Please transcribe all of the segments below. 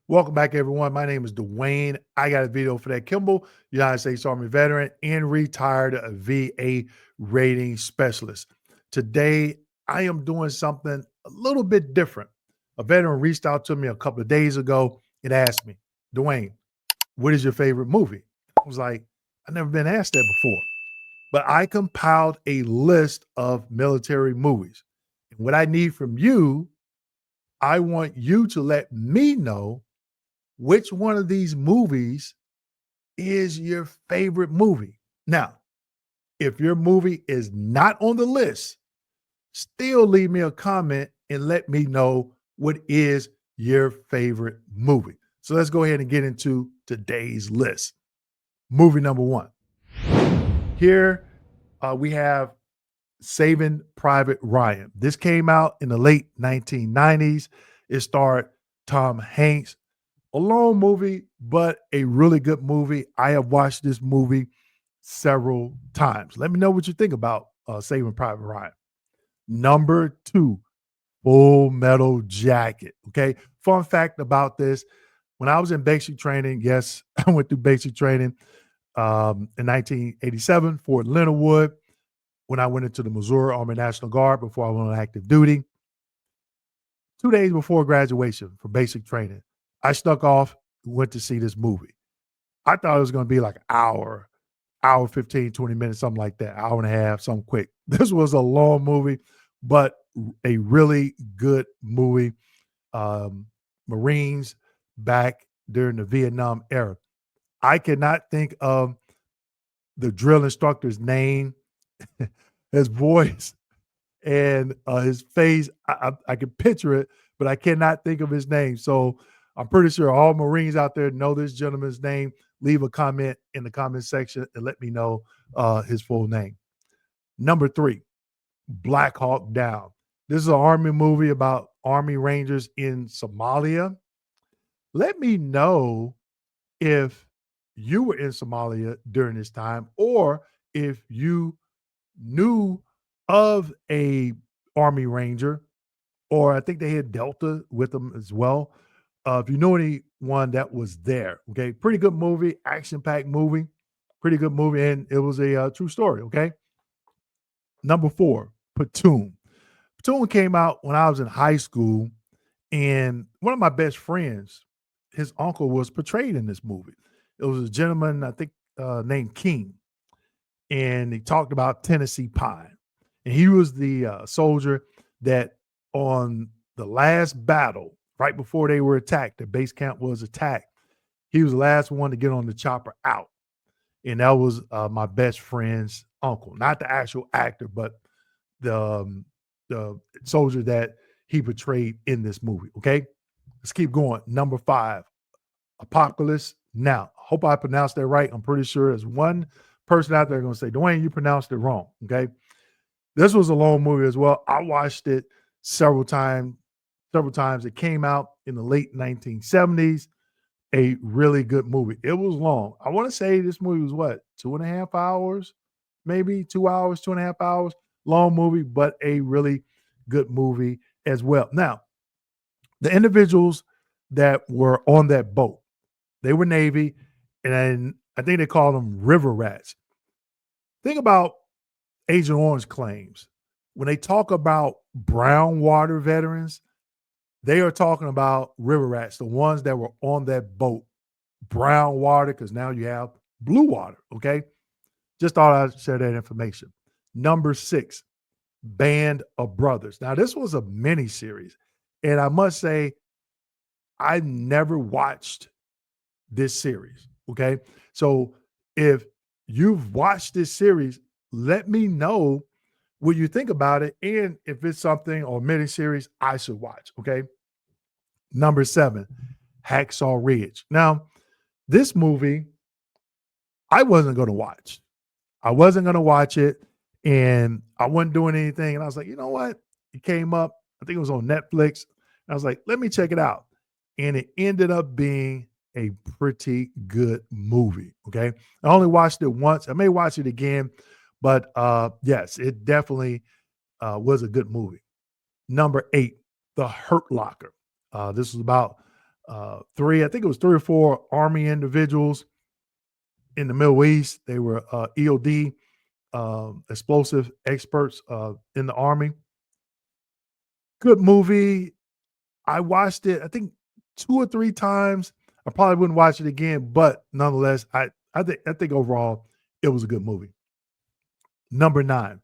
Welcome back, everyone. My name is Dwayne. I got a video for that. Kimble, United States Army veteran and retired VA rating specialist. Today, I am doing something a little bit different. A veteran reached out to me a couple of days ago and asked me, Dwayne, what is your favorite movie? I was like, I've never been asked that before. But I compiled a list of military movies. And what I need from you, I want you to let me know which one of these movies is your favorite movie. Now, if your movie is not on the list, still leave me a comment and let me know what is your favorite movie. So let's go ahead and get into today's list. Movie number one. Here we have Saving Private Ryan. This came out in the late 1990s. It starred Tom Hanks. A long movie, but a really good movie. I have watched this movie several times. Let me know what you think about Saving Private Ryan. Number two, Full Metal Jacket. Okay. Fun fact about this: when I was in basic training, yes, I went through basic training in 1987, Fort Leonard Wood. When I went into the Missouri Army National Guard before I went on active duty, 2 days before graduation for basic training, I snuck off, went to see this movie. I thought it was going to be like an hour 15, 20 minutes, something like that, hour and a half, something quick. This was a long movie, but a really good movie. Marines back during the Vietnam era. I cannot think of the drill instructor's name, his voice, and his face. I can picture it, but I cannot think of his name. So I'm pretty sure all Marines out there know this gentleman's name. Leave a comment in the comment section and let me know his full name. Number three, Black Hawk Down. This is an Army movie about Army Rangers in Somalia. Let me know if you were in Somalia during this time or if you knew of a Army Ranger, or I think they had Delta with them as well. If you know anyone that was there, okay, pretty good movie, action-packed movie, pretty good movie, and it was a true story, okay? Number four, Platoon. Platoon came out when I was in high school, and one of my best friends, his uncle was portrayed in this movie. It was a gentleman, I think, named King, and he talked about Tennessee Pine. And he was the soldier that on the last battle, right before they were attacked, the base camp was attacked, he was the last one to get on the chopper out. And that was my best friend's uncle, not the actual actor, but the soldier that he portrayed in this movie. Okay, let's keep going. Number five, Apocalypse Now. Hope I pronounced that right. I'm pretty sure there's one person out there going to say, Dwayne, you pronounced it wrong. Okay, this was a long movie as well. I watched it several times. Several times. It came out in the late 1970s. A really good movie. It was long. I want to say this movie was what, 2.5 hours, maybe 2 hours, 2.5 hours. Long movie, but a really good movie as well. Now, the individuals that were on that boat, they were Navy, and I think they called them river rats. Think about Agent Orange claims. When they talk about brown water veterans, they are talking about river rats, the ones that were on that boat. Brown water, because now you have blue water. Okay. Just thought I'd share that information. Number six, Band of Brothers. Now, this was a mini series. And I must say, I never watched this series. Okay. So if you've watched this series, let me know what you think about it and if it's something or mini series I should watch. Okay. Number seven, Hacksaw Ridge. Now, this movie, I wasn't going to watch. I wasn't going to watch it, and I wasn't doing anything. And I was like, you know what? It came up. I think it was on Netflix. I was like, let me check it out. And it ended up being a pretty good movie. Okay. I only watched it once. I may watch it again, but yes, it definitely was a good movie. Number eight, The Hurt Locker. This was about I think it was 3 or 4 Army individuals in the Middle East. They were EOD, explosive experts in the Army. Good movie. I watched it, I think 2 or 3 times. I probably wouldn't watch it again, but nonetheless, I think overall it was a good movie. Number 9,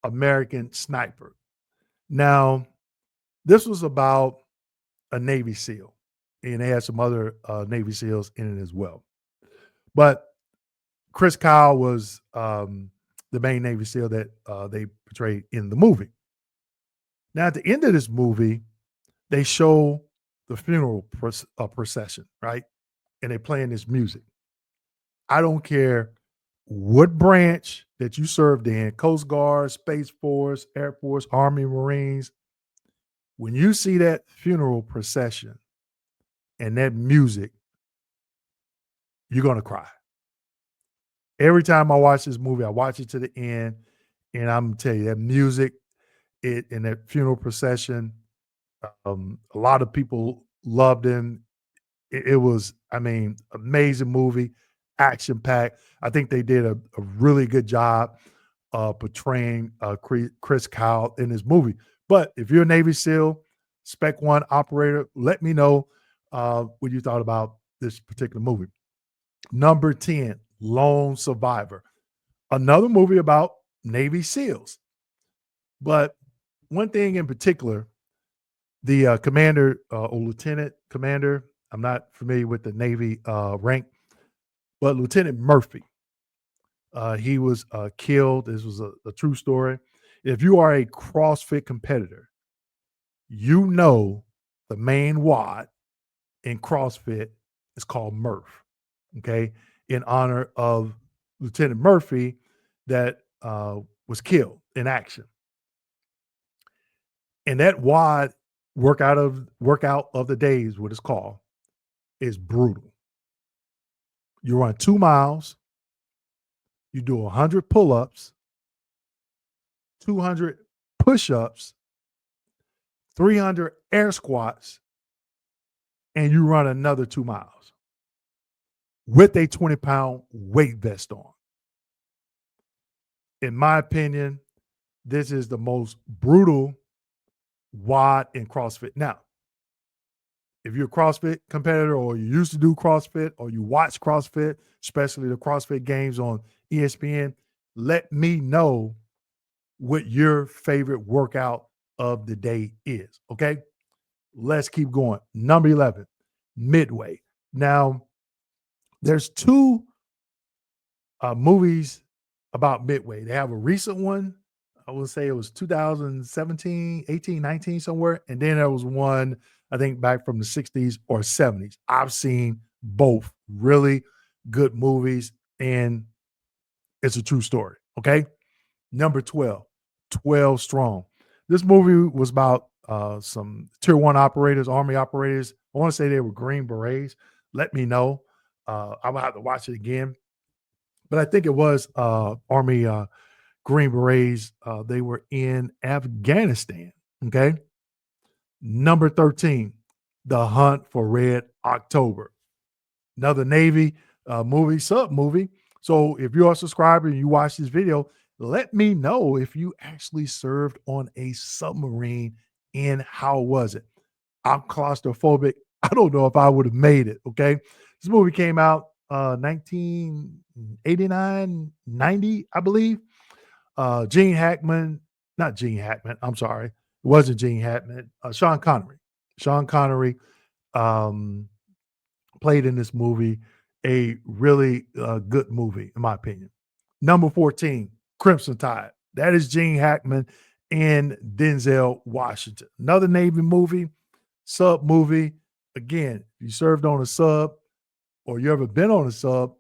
American Sniper. Now, this was about a Navy SEAL, and they had some other Navy SEALs in it as well. But Chris Kyle was the main Navy SEAL that they portrayed in the movie. Now, at the end of this movie, they show the funeral procession, right? And they're playing this music. I don't care what branch that you served in, Coast Guard, Space Force, Air Force, Army, Marines. When you see that funeral procession and that music, you're going to cry. Every time I watch this movie, I watch it to the end, and I'm telling you that music, it and that funeral procession. A lot of people loved him. It was, I mean, amazing movie, action packed. I think they did a really good job portraying Chris Kyle in this movie. But if you're a Navy SEAL, Spec One operator, let me know what you thought about this particular movie. Number 10, Lone Survivor, another movie about Navy SEALs. But one thing in particular, the commander or lieutenant commander, I'm not familiar with the Navy rank, but Lieutenant Murphy, he was killed. This was a true story. If you are a CrossFit competitor, you know the main WOD in CrossFit is called Murph, okay, in honor of Lieutenant Murphy that was killed in action. And that WOD workout of the days, what it's called, is brutal. You run 2 miles, you do 100 pull-ups, 200 push-ups, 300 air squats, and you run another 2 miles with a 20-pound weight vest on. In my opinion, this is the most brutal WOD in CrossFit. Now, if you're a CrossFit competitor or you used to do CrossFit or you watch CrossFit, especially the CrossFit games on ESPN, let me know what your favorite workout of the day is. Okay. Let's keep going. Number 11, Midway. Now, there's 2 movies about Midway. They have a recent one. I would say it was 2017, 18, 19, somewhere. And then there was one, I think, back from the 60s or 70s. I've seen both really good movies, and it's a true story. Okay. Number 12, 12 Strong. This movie was about some tier 1 operators, Army operators. I want to say they were Green Berets. Let me know. I will have to watch it again. But I think it was Army Green Berets. They were in Afghanistan. Okay. Number 13, The Hunt for Red October. Another Navy movie, sub movie. So if you're a subscriber and you watch this video, let me know if you actually served on a submarine and how was it? I'm claustrophobic. I don't know if I would have made it. Okay. This movie came out 1989, 90, I believe. Gene Hackman, not Gene Hackman. I'm sorry. It wasn't Gene Hackman. Sean Connery. Sean Connery played in this movie. A really good movie, in my opinion. Number 14, Crimson Tide. That is Gene Hackman and Denzel Washington. Another Navy movie, sub movie. Again, if you served on a sub or you ever been on a sub,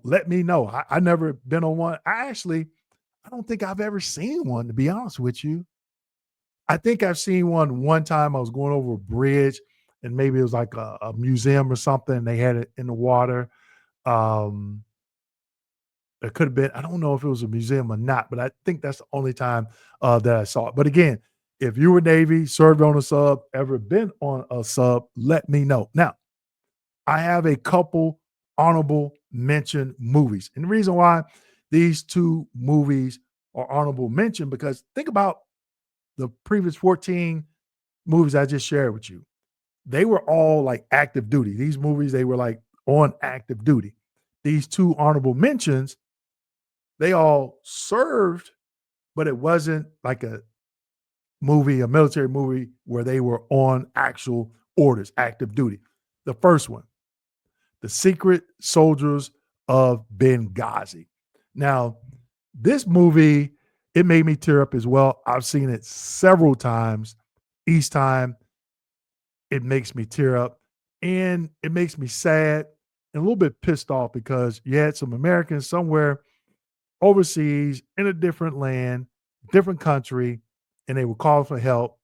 let me know. I never been on one. I don't think I've ever seen one, to be honest with you. I think I've seen one time. I was going over a bridge and maybe it was like a museum or something. They had it in the water. It could have been, I don't know if it was a museum or not, but I think that's the only time that I saw it. But again, If you were Navy, served on a sub, ever been on a sub, let me know. Now, I have a couple honorable mention movies. And the reason why these two movies are honorable mention, because think about the previous 14 movies I just shared with you. They were all like active duty. These movies, they were like on active duty. These two honorable mentions, they all served, but it wasn't like a movie, a military movie where they were on actual orders, active duty. The first one, The Secret Soldiers of Benghazi. Now, this movie, it made me tear up as well. I've seen it several times. Each time it makes me tear up and it makes me sad and a little bit pissed off because you had some Americans somewhere overseas in a different land, different country, and they were calling for help.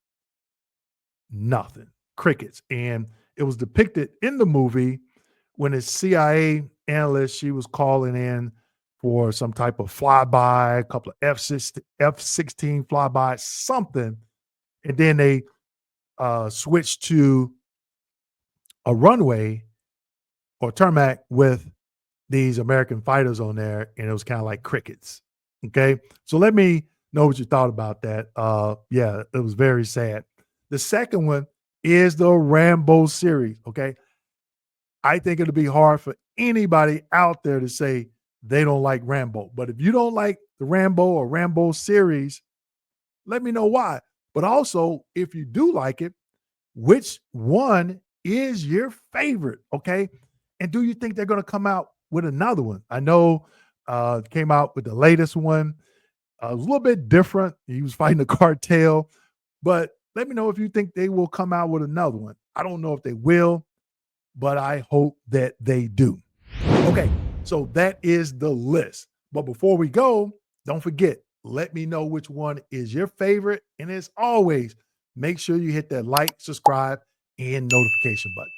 Nothing. Crickets. And it was depicted in the movie when a CIA analyst, she was calling in for some type of flyby, a couple of F-16 flyby, something. And then they switched to a runway or tarmac with these American fighters on there, and it was kind of like crickets. Okay. So let me know what you thought about that. Yeah, it was very sad. The second one is the Rambo series. Okay. I think it'll be hard for anybody out there to say they don't like Rambo. But if you don't like the Rambo or Rambo series, let me know why. But also, if you do like it, which one is your favorite? Okay. And do you think they're going to come out with another one? I know came out with the latest one. It was a little bit different. He was fighting the cartel, but let me know if you think they will come out with another one. I don't know if they will, but I hope that they do. Okay, so that is the list. But before we go, don't forget, let me know which one is your favorite. And as always, make sure you hit that like, subscribe, and notification button.